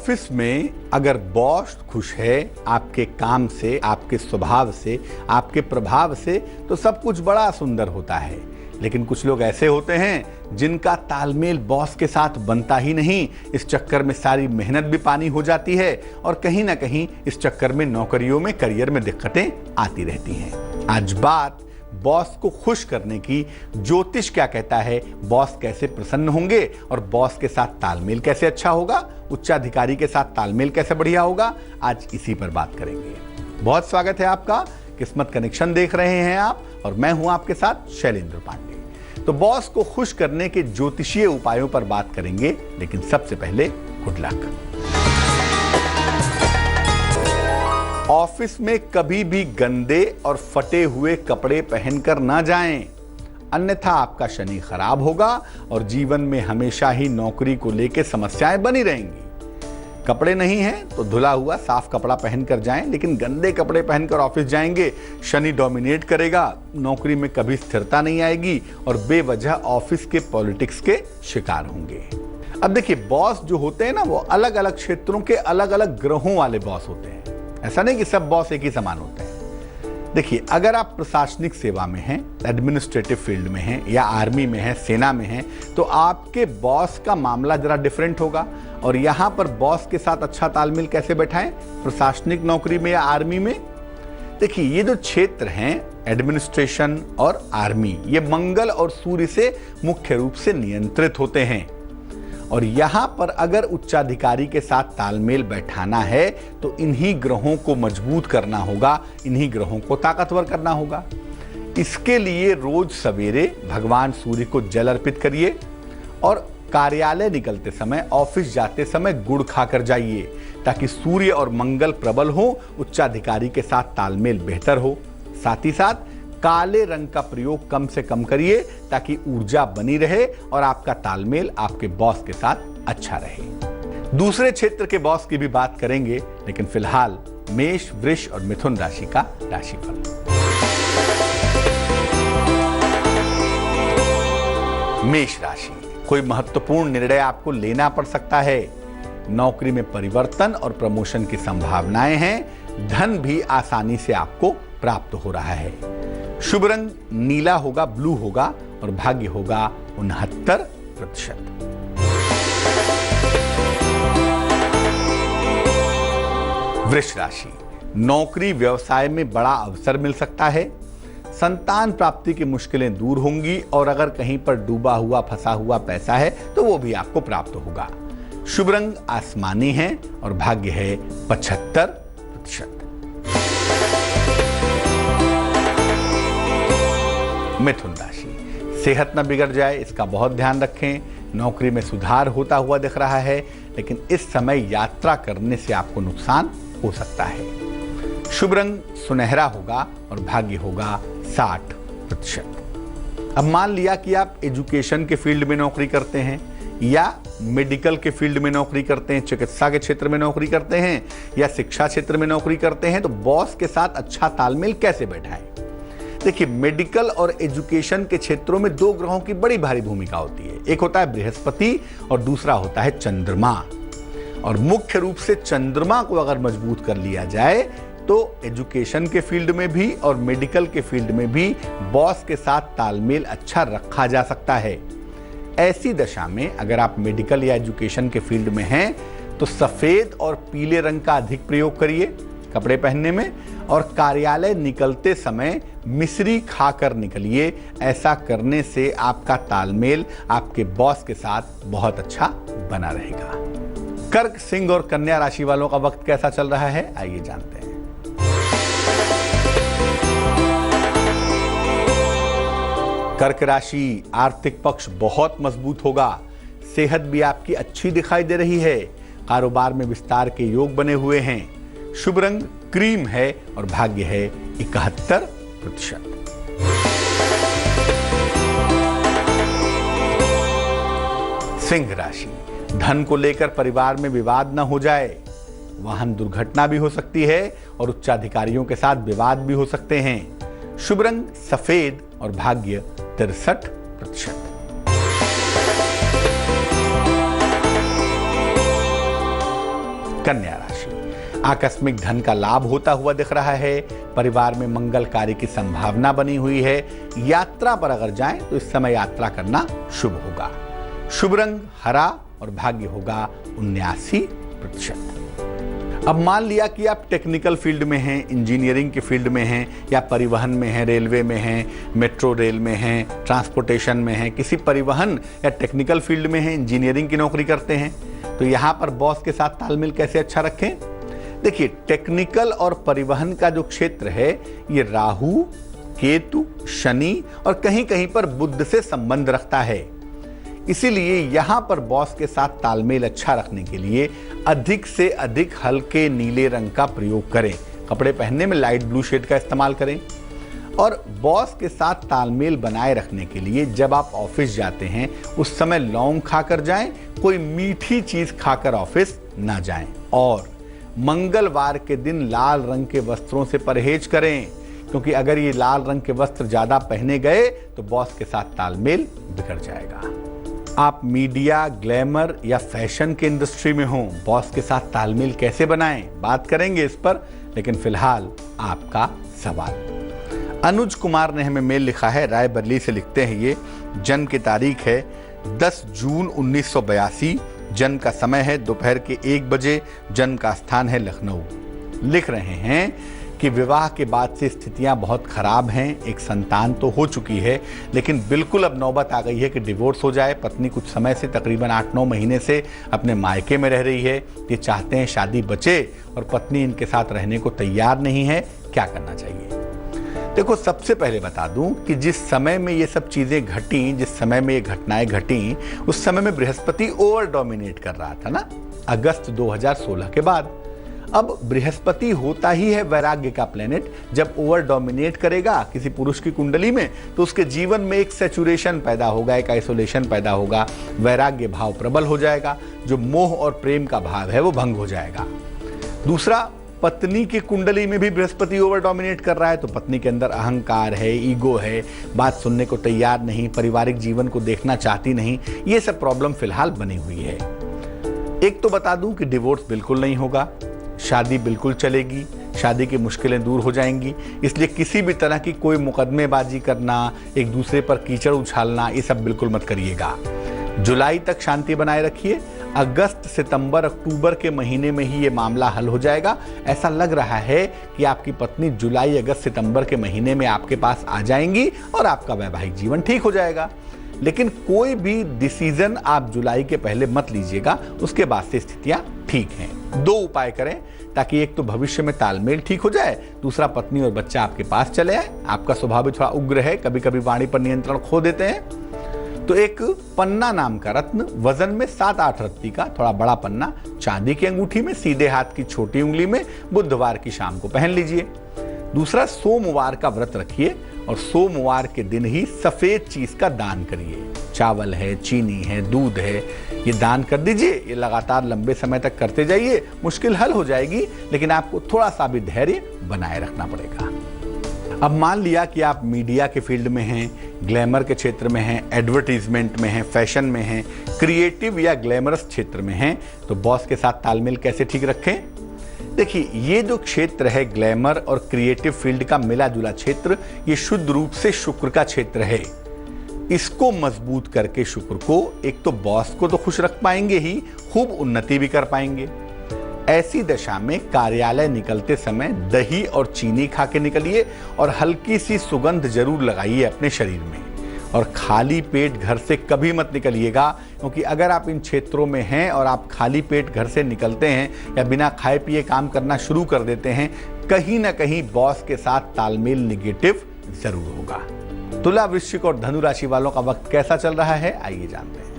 Office में अगर boss खुश है आपके काम से, आपके स्वभाव से, आपके प्रभाव से, तो सब कुछ बड़ा सुंदर होता है। लेकिन कुछ लोग ऐसे होते हैं जिनका तालमेल बॉस के साथ बनता ही नहीं। इस चक्कर में सारी मेहनत भी पानी हो जाती है और कहीं ना कहीं इस चक्कर में नौकरियों में, करियर में दिक्कतें आती रहती हैं। आज बात बॉस को खुश करने की। ज्योतिष क्या कहता है, बॉस कैसे प्रसन्न होंगे और बॉस के साथ तालमेल कैसे अच्छा होगा, उच्चाधिकारी के साथ तालमेल कैसे बढ़िया होगा, आज इसी पर बात करेंगे। बहुत स्वागत है आपका, किस्मत कनेक्शन देख रहे हैं आप और मैं हूं आपके साथ शैलेंद्र पांडे। तो बॉस को खुश करने के ज्योतिषीय उपायों पर बात करेंगे, लेकिन सबसे पहले गुड लक। ऑफिस में कभी भी गंदे और फटे हुए कपड़े पहनकर ना जाएं, अन्यथा आपका शनि खराब होगा और जीवन में हमेशा ही नौकरी को लेकर समस्याएं बनी रहेंगी। कपड़े नहीं हैं तो धुला हुआ साफ कपड़ा पहनकर जाएं, लेकिन गंदे कपड़े पहनकर ऑफिस जाएंगे, शनि डोमिनेट करेगा, नौकरी में कभी स्थिरता नहीं आएगी और बेवजह ऑफिस के पॉलिटिक्स के शिकार होंगे। अब देखिए, बॉस जो होते हैं ना, वो अलग अलग क्षेत्रों के अलग अलग ग्रहों वाले बॉस होते हैं। ऐसा नहीं कि सब बॉस एक ही समान होते हैं। देखिए, अगर आप प्रशासनिक सेवा में हैं, एडमिनिस्ट्रेटिव फील्ड में हैं या आर्मी में हैं, सेना में हैं, तो आपके बॉस का मामला जरा डिफरेंट होगा। और यहां पर बॉस के साथ अच्छा तालमेल कैसे बैठाएं, प्रशासनिक नौकरी में या आर्मी में। देखिए, ये जो क्षेत्र हैं, एडमिनिस्ट्रेशन और आर्मी, ये मंगल और सूर्य से मुख्य रूप से नियंत्रित होते हैं। और यहां पर अगर उच्चाधिकारी के साथ तालमेल बैठाना है तो इन्हीं ग्रहों को मजबूत करना होगा, इन्हीं ग्रहों को ताकतवर करना होगा। इसके लिए रोज सवेरे भगवान सूर्य को जल अर्पित करिए और कार्यालय निकलते समय, ऑफिस जाते समय गुड़ खाकर जाइए, ताकि सूर्य और मंगल प्रबल हो, उच्चाधिकारी के साथ तालमेल बेहतर हो। साथ ही साथ काले रंग का प्रयोग कम से कम करिए, ताकि ऊर्जा बनी रहे और आपका तालमेल आपके बॉस के साथ अच्छा रहे। दूसरे क्षेत्र के बॉस की भी बात करेंगे, लेकिन फिलहाल मेष, वृष और मिथुन राशि का राशिफल। मेष राशि, कोई महत्वपूर्ण निर्णय आपको लेना पड़ सकता है। नौकरी में परिवर्तन और प्रमोशन की संभावनाएं हैं। धन भी आसानी से आपको प्राप्त हो रहा है। शुभ रंग नीला होगा, ब्लू होगा और भाग्य होगा 69%। वृष राशि, नौकरी व्यवसाय में बड़ा अवसर मिल सकता है। संतान प्राप्ति की मुश्किलें दूर होंगी और अगर कहीं पर डूबा हुआ, फंसा हुआ पैसा है तो वो भी आपको प्राप्त होगा। शुभ रंग आसमानी है और भाग्य है 75%। मिथुन राशि, सेहत न बिगड़ जाए इसका बहुत ध्यान रखें। नौकरी में सुधार होता हुआ दिख रहा है, लेकिन इस समय यात्रा करने से आपको नुकसान हो सकता है। शुभ रंग सुनहरा होगा और भाग्य होगा 60%। अब मान लिया कि आप एजुकेशन के फील्ड में नौकरी करते हैं या मेडिकल के फील्ड में नौकरी करते हैं, चिकित्सा के क्षेत्र में नौकरी करते हैं या शिक्षा क्षेत्र में नौकरी करते हैं, तो बॉस के साथ अच्छा तालमेल कैसे बैठाएं। देखिए, मेडिकल और एजुकेशन के क्षेत्रों में दो ग्रहों की बड़ी भारी भूमिका होती है। एक होता है बृहस्पति और दूसरा होता है चंद्रमा। और मुख्य रूप से चंद्रमा को अगर मजबूत कर लिया जाए तो एजुकेशन के फील्ड में भी और मेडिकल के फील्ड में भी बॉस के साथ तालमेल अच्छा रखा जा सकता है। ऐसी दशा में अगर आप मेडिकल या एजुकेशन के फील्ड में हैं तो सफेद और पीले रंग का अधिक प्रयोग करिए कपड़े पहनने में, और कार्यालय निकलते समय मिश्री खाकर निकलिए। ऐसा करने से आपका तालमेल आपके बॉस के साथ बहुत अच्छा बना रहेगा। कर्क, सिंह और कन्या राशि वालों का वक्त कैसा चल रहा है, आइए जानते हैं। कर्क राशि, आर्थिक पक्ष बहुत मजबूत होगा। सेहत भी आपकी अच्छी दिखाई दे रही है। कारोबार में विस्तार के योग बने हुए हैं। शुभ रंग क्रीम है और भाग्य है 71%। सिंह राशि, धन को लेकर परिवार में विवाद न हो जाए। वाहन दुर्घटना भी हो सकती है और उच्चाधिकारियों के साथ विवाद भी हो सकते हैं। शुभ रंग सफेद और भाग्य 63%। कन्या राशि, आकस्मिक धन का लाभ होता हुआ दिख रहा है। परिवार में मंगल कार्य की संभावना बनी हुई है। यात्रा पर अगर जाएं तो इस समय यात्रा करना शुभ होगा। शुभ रंग हरा और भाग्य होगा 79%। अब मान लिया कि आप टेक्निकल फील्ड में हैं, इंजीनियरिंग के फील्ड में हैं, या परिवहन में हैं, रेलवे में हैं, मेट्रो रेल में हैं, ट्रांसपोर्टेशन में हैं, किसी परिवहन या टेक्निकल फील्ड में हैं, इंजीनियरिंग की नौकरी करते हैं, तो यहाँ पर बॉस के साथ तालमेल कैसे अच्छा रखें? देखिए, टेक्निकल और परिवहन का जो क्षेत्र है ये राहु, केतु, शनि और कहीं कहीं पर बुध से संबंध रखता है। इसीलिए यहां पर बॉस के साथ तालमेल अच्छा रखने के लिए अधिक से अधिक हल्के नीले रंग का प्रयोग करें। कपड़े पहनने में लाइट ब्लू शेड का इस्तेमाल करें। और बॉस के साथ तालमेल बनाए रखने के लिए जब आप ऑफिस जाते हैं उस समय लौंग खाकर जाएं, कोई मीठी चीज खाकर ऑफिस ना जाएं। और मंगलवार के दिन लाल रंग के वस्त्रों से परहेज करें, क्योंकि अगर ये लाल रंग के वस्त्र ज्यादा पहने गए तो बॉस के साथ तालमेल बिगड़ जाएगा। आप मीडिया, ग्लैमर या फैशन के इंडस्ट्री में हो, बॉस के साथ तालमेल कैसे बनाएं, बात करेंगे इस पर, लेकिन फिलहाल आपका सवाल। अनुज कुमार ने हमें मेल लिखा है, रायबरेली से लिखते हैं। ये जन्म की तारीख है 10 जून 1982, जन्म का समय है दोपहर के 1 बजे, जन्म का स्थान है लखनऊ। लिख रहे हैं कि विवाह के बाद से स्थितियां बहुत खराब हैं, एक संतान तो हो चुकी है, लेकिन बिल्कुल अब नौबत आ गई है कि डिवोर्स हो जाए। पत्नी कुछ समय से, तकरीबन 8-9 महीने से अपने मायके में रह रही है। ये चाहते हैं शादी बचे और पत्नी इनके साथ रहने को तैयार नहीं है। क्या करना चाहिए? देखो, सबसे पहले बता दूं कि जिस समय में ये सब चीजें घटी, जिस समय में ये घटनाएं घटी, उस समय में बृहस्पति ओवर डोमिनेट कर रहा था ना, अगस्त 2016 के बाद। अब बृहस्पति होता ही है वैराग्य का प्लेनेट। जब ओवर डोमिनेट करेगा किसी पुरुष की कुंडली में तो उसके जीवन में एक सैचुरेशन पैदा होगा, एक आइसोलेशन पैदा होगा, वैराग्य भाव प्रबल हो जाएगा, जो मोह और प्रेम का भाव है वो भंग हो जाएगा। दूसरा, पत्नी की कुंडली में भी बृहस्पति ओवर डोमिनेट कर रहा है तो पत्नी के अंदर अहंकार है, ईगो है, बात सुनने को तैयार नहीं, पारिवारिक जीवन को देखना चाहती नहीं। ये सब प्रॉब्लम फिलहाल बनी हुई है। एक तो बता दूं कि डिवोर्स बिल्कुल नहीं होगा, शादी बिल्कुल चलेगी, शादी की मुश्किलें दूर हो जाएंगी। इसलिए किसी भी तरह की कोई मुकदमेबाजी करना, एक दूसरे पर कीचड़ उछालना, ये सब बिल्कुल मत करिएगा। जुलाई तक शांति बनाए रखिए। अगस्त, सितंबर, अक्टूबर के महीने में ही ये मामला हल हो जाएगा। ऐसा लग रहा है कि आपकी पत्नी जुलाई, अगस्त, सितंबर के महीने में आपके पास आ जाएंगी और आपका वैवाहिक जीवन ठीक हो जाएगा। लेकिन कोई भी डिसीजन आप जुलाई के पहले मत लीजिएगा, उसके बाद से स्थितियां ठीक हैं। 2 उपाय करें ताकि एक तो भविष्य में तालमेल ठीक हो जाए, दूसरा पत्नी और बच्चा आपके पास चले आए। आपका स्वभाव भी थोड़ा उग्र है, कभी कभी वाणी पर नियंत्रण खो देते हैं। तो एक पन्ना नाम का रत्न, वजन में 7-8 रत्ती का, थोड़ा बड़ा पन्ना, चांदी की अंगूठी में, सीधे हाथ की छोटी उंगली में, बुधवार की शाम को पहन लीजिए। दूसरा, सोमवार का व्रत रखिए और सोमवार के दिन ही सफेद चीज का दान करिए। चावल है, चीनी है, दूध है, ये दान कर दीजिए। ये लगातार लंबे समय तक करते जाइए, मुश्किल हल हो जाएगी, लेकिन आपको थोड़ा सा भी धैर्य बनाए रखना पड़ेगा। अब मान लिया कि आप मीडिया के फील्ड में हैं, ग्लैमर के क्षेत्र में हैं, एडवर्टीजमेंट में हैं, फैशन में हैं, क्रिएटिव या ग्लैमरस क्षेत्र में हैं, तो बॉस के साथ तालमेल कैसे ठीक रखें? देखिए, ये जो क्षेत्र है ग्लैमर और क्रिएटिव फील्ड का मिला जुला क्षेत्र, ये शुद्ध रूप से शुक्र का क्षेत्र है। इसको मजबूत करके शुक्र को, एक तो बॉस को तो खुश रख पाएंगे ही, खूब उन्नति भी कर पाएंगे। ऐसी दशा में कार्यालय निकलते समय दही और चीनी खा के निकलिए और हल्की सी सुगंध जरूर लगाइए अपने शरीर में। और खाली पेट घर से कभी मत निकलिएगा, क्योंकि अगर आप इन क्षेत्रों में हैं और आप खाली पेट घर से निकलते हैं या बिना खाए पिए काम करना शुरू कर देते हैं, कहीं ना कहीं बॉस के साथ तालमेल निगेटिव जरूर होगा। तुला, वृश्चिक और धनु राशि वालों का वक्त कैसा चल रहा है, आइए जानते हैं।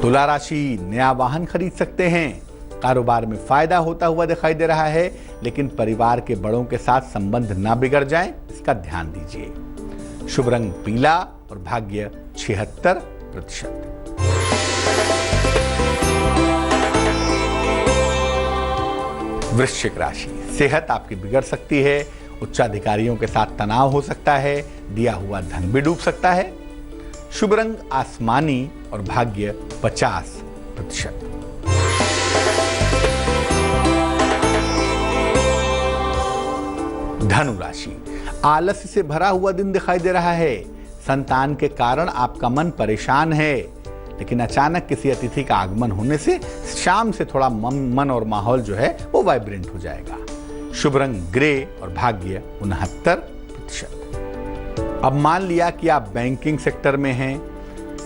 तुला राशि, नया वाहन खरीद सकते हैं, कारोबार में फायदा होता हुआ दिखाई दे रहा है, लेकिन परिवार के बड़ों के साथ संबंध ना बिगड़ जाएं, इसका ध्यान दीजिए। शुभ रंग पीला और भाग्य 76%। वृश्चिक राशि, सेहत आपकी बिगड़ सकती है, उच्चाधिकारियों के साथ तनाव हो सकता है, दिया हुआ धन भी डूब सकता है। शुभ रंग आसमानी और भाग्य 50%। धनु राशि, आलस्य से भरा हुआ दिन दिखाई दे रहा है। संतान के कारण आपका मन परेशान है, लेकिन अचानक किसी अतिथि का आगमन होने से शाम से थोड़ा मन और माहौल जो है वो वाइब्रेंट हो जाएगा। शुभ रंग ग्रे और भाग्य 69%। अब मान लिया कि आप बैंकिंग सेक्टर में हैं,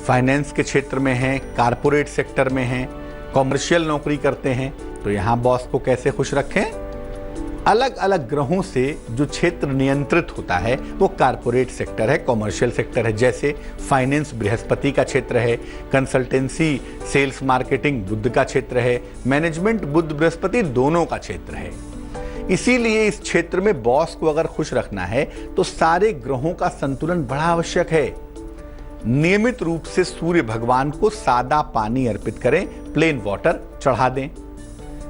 फाइनेंस के क्षेत्र में हैं, कारपोरेट सेक्टर में हैं, कॉमर्शियल नौकरी करते हैं, तो यहाँ बॉस को कैसे खुश रखें? अलग अलग ग्रहों से जो क्षेत्र नियंत्रित होता है वो कारपोरेट सेक्टर है, कॉमर्शियल सेक्टर है। जैसे फाइनेंस बृहस्पति का क्षेत्र है, कंसल्टेंसी सेल्स मार्केटिंग बुध का क्षेत्र है, मैनेजमेंट बुध बृहस्पति दोनों का क्षेत्र है। इसीलिए इस क्षेत्र में बॉस को अगर खुश रखना है तो सारे ग्रहों का संतुलन बड़ा आवश्यक है। नियमित रूप से सूर्य भगवान को सादा पानी अर्पित करें, प्लेन वाटर चढ़ा दें।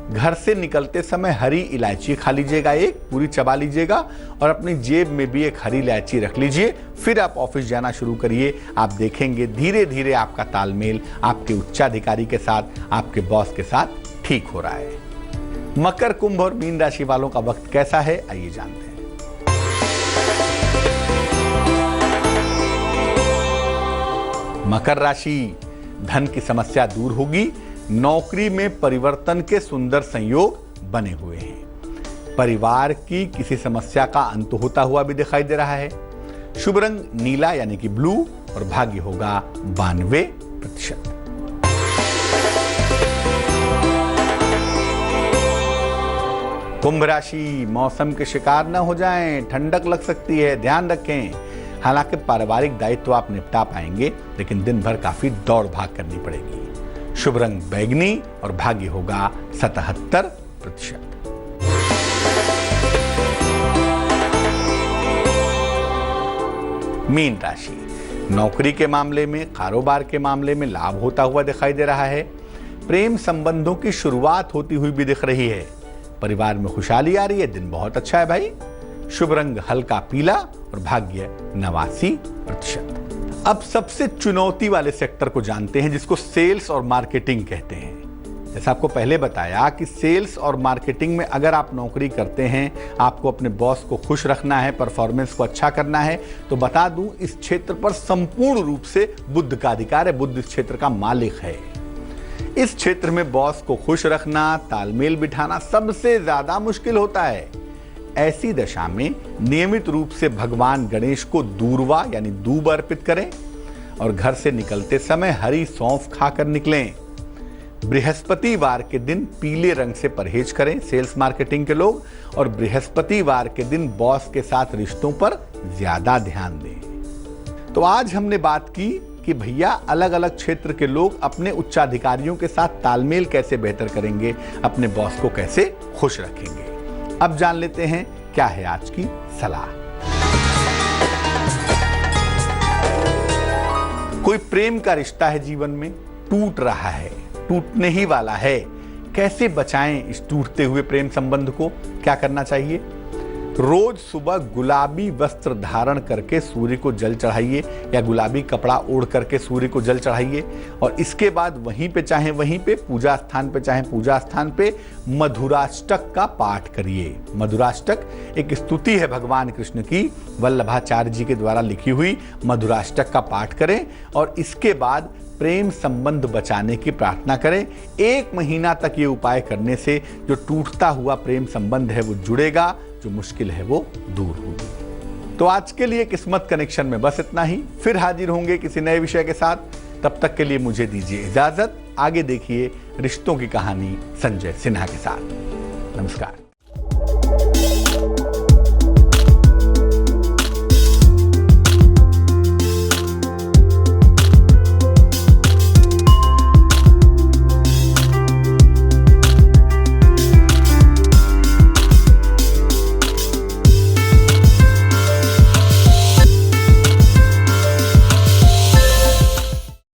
घर से निकलते समय हरी इलायची खा लीजिएगा, एक पूरी चबा लीजिएगा और अपनी जेब में भी एक हरी इलायची रख लीजिए। फिर आप ऑफिस जाना शुरू करिए। आप देखेंगे धीरे धीरे आपका तालमेल आपके उच्चाधिकारी के साथ, आपके बॉस के साथ ठीक हो रहा है। मकर, कुंभ और मीन राशि वालों का वक्त कैसा है, आइए जानते हैं। मकर राशि, धन की समस्या दूर होगी। नौकरी में परिवर्तन के सुंदर संयोग बने हुए हैं। परिवार की किसी समस्या का अंत होता हुआ भी दिखाई दे रहा है। शुभ रंग नीला यानी कि ब्लू और भाग्य होगा 92%। कुंभ राशि, मौसम के शिकार न हो जाएं, ठंडक लग सकती है, ध्यान रखें। हालांकि पारिवारिक दायित्व आप निपटा पाएंगे, लेकिन दिन भर काफी दौड़ भाग करनी पड़ेगी। शुभ रंग बैगनी और भाग्य होगा 77%। मीन राशि, नौकरी के मामले में, कारोबार के मामले में लाभ होता हुआ दिखाई दे रहा है। प्रेम संबंधों की शुरुआत होती हुई भी दिख रही है। परिवार में खुशहाली आ रही है, दिन बहुत अच्छा है भाई। शुभ रंग हल्का पीला और भाग्य 89%। अब सबसे चुनौती वाले सेक्टर को जानते हैं, जिसको सेल्स और मार्केटिंग कहते हैं। जैसा आपको पहले बताया कि सेल्स और मार्केटिंग में अगर आप नौकरी करते हैं, आपको अपने बॉस को खुश रखना है, परफॉर्मेंस को अच्छा करना है, तो बता दूं इस क्षेत्र पर संपूर्ण रूप से बुध का अधिकार है। बुध इस क्षेत्र का मालिक है। इस क्षेत्र में बॉस को खुश रखना, तालमेल बिठाना सबसे ज्यादा मुश्किल होता है। ऐसी दशा में नियमित रूप से भगवान गणेश को दूर्वा यानी दूब अर्पित करें और घर से निकलते समय हरी सौंफ खाकर निकलें। बृहस्पतिवार के दिन पीले रंग से परहेज करें सेल्स मार्केटिंग के लोग, और बृहस्पतिवार के दिन बॉस के साथ रिश्तों पर ज्यादा ध्यान दें। तो आज हमने बात की कि भैया अलग अलग क्षेत्र के लोग अपने उच्चाधिकारियों के साथ तालमेल कैसे बेहतर करेंगे, अपने बॉस को कैसे खुश रखेंगे। अब जान लेते हैं क्या है आज की सलाह। कोई प्रेम का रिश्ता है, जीवन में टूट रहा है, टूटने ही वाला है। कैसे बचाएं इस टूटते हुए प्रेम संबंध को? क्या करना चाहिए? रोज सुबह गुलाबी वस्त्र धारण करके सूर्य को जल चढ़ाइए या गुलाबी कपड़ा ओढ़ करके सूर्य को जल चढ़ाइए, और इसके बाद वहीं पे चाहे वहीं पे, पूजा स्थान पे चाहे पूजा स्थान पे मधुराष्टक का पाठ करिए। मधुराष्टक एक स्तुति है भगवान कृष्ण की, वल्लभाचार्य जी के द्वारा लिखी हुई। मधुराष्टक का पाठ करें और इसके बाद प्रेम संबंध बचाने की प्रार्थना करें। 1 महीना तक ये उपाय करने से जो टूटता हुआ प्रेम संबंध है वो जुड़ेगा, जो मुश्किल है वो दूर होगी। तो आज के लिए किस्मत कनेक्शन में बस इतना ही। फिर हाजिर होंगे किसी नए विषय के साथ। तब तक के लिए मुझे दीजिए इजाजत। आगे देखिए रिश्तों की कहानी संजय सिन्हा के साथ। नमस्कार।